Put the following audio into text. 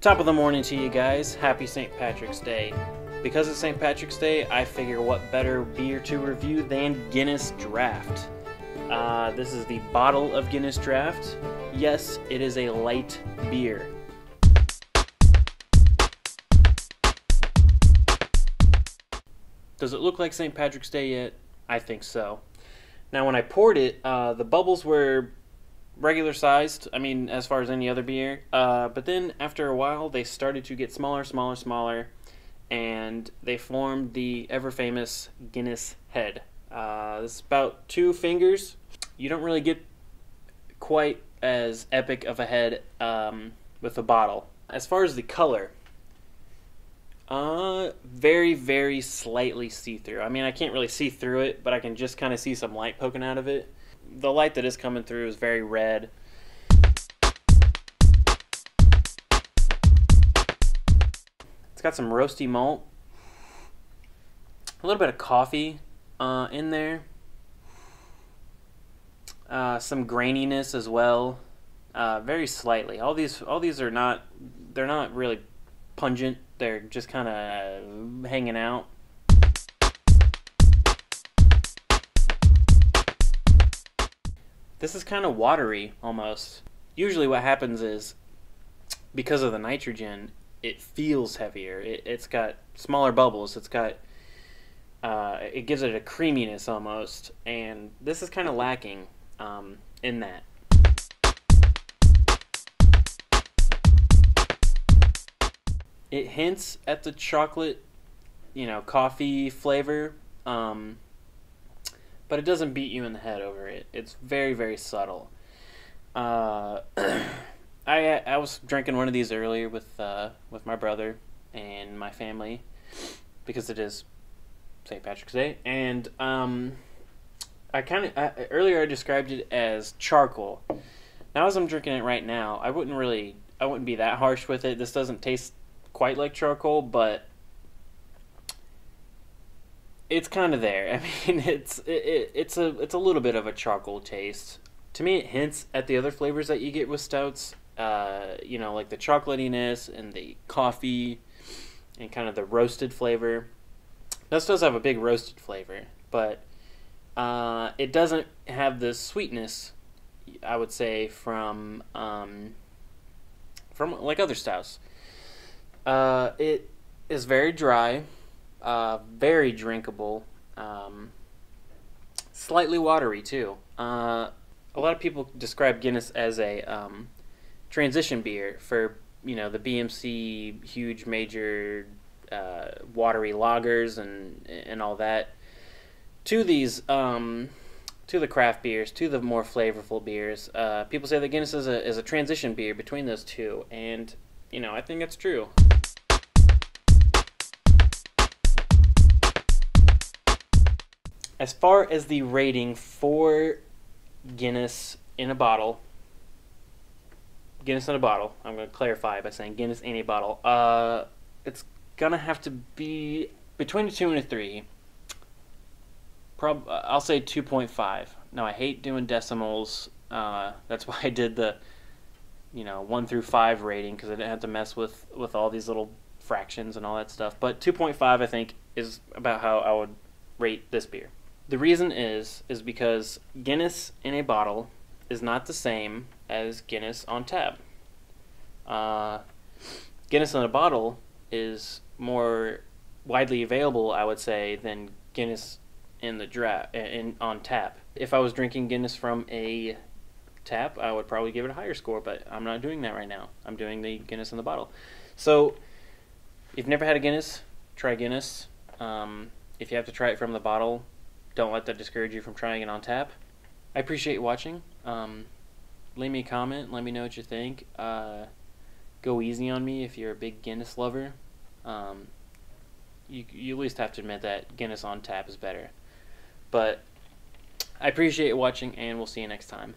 Top of the morning to you guys. Happy St. Patrick's Day. Because it's St. Patrick's Day, I figure what better beer to review than Guinness Draught. This is the bottle of Guinness Draught. Yes, it is a light beer. Does it look like St. Patrick's Day yet? I think so. Now when I poured it, the bubbles were regular sized, I mean, as far as any other beer, but then after a while they started to get smaller, and they formed the ever famous Guinness head. This is about 2 fingers. You don't really get quite as epic of a head with a bottle. As far as the color, very slightly see-through. I mean, I can't really see through it, but I can just kind of see some light poking out of it. The light that is coming through is very red. It's got some roasty malt, a little bit of coffee in there, some graininess as well, very slightly. All these are they're not really pungent. They're just kind of hanging out. This is kind of watery, almost. Usually what happens is, because of the nitrogen, it feels heavier. It's got smaller bubbles. It's got, it gives it a creaminess almost, and this is kind of lacking in that. It hints at the chocolate, coffee flavor, but it doesn't beat you in the head over it. It's very subtle. I was drinking one of these earlier with my brother and my family because it is St. Patrick's Day, and earlier I described it as charcoal. Now as I'm drinking it right now, I wouldn't be that harsh with it. This doesn't taste quite like charcoal, but it's kind of there. I mean, it's a little bit of a charcoal taste. To me, it hints at the other flavors that you get with stouts. Like the chocolatiness and the coffee and kind of the roasted flavor. This does have a big roasted flavor, but it doesn't have the sweetness, I would say, from like other stouts. It is very dry. Very drinkable, slightly watery too. A lot of people describe Guinness as a transition beer for the BMC huge major watery lagers and all that, to these to the craft beers, to the more flavorful beers. People say that Guinness is a transition beer between those two, and I think it's true. As far as the rating for Guinness in a bottle, I'm going to clarify by saying Guinness in a bottle, it's going to have to be between a 2 and a 3. I'll say 2.5. Now, I hate doing decimals. That's why I did the 1 through 5 rating, because I didn't have to mess with all these little fractions and all that stuff. But 2.5, I think, is about how I would rate this beer. The reason is because Guinness in a bottle is not the same as Guinness on tap. Guinness in a bottle is more widely available, I would say, than Guinness in the on tap. If I was drinking Guinness from a tap, I would probably give it a higher score, but I'm not doing that right now. I'm doing the Guinness in the bottle. So, if you've never had a Guinness, try Guinness. If you have to try it from the bottle, don't let that discourage you from trying it on tap. I appreciate you watching. Leave me a comment. Let me know what you think. Go easy on me if you're a big Guinness lover. You at least have to admit that Guinness on tap is better. But I appreciate you watching, and we'll see you next time.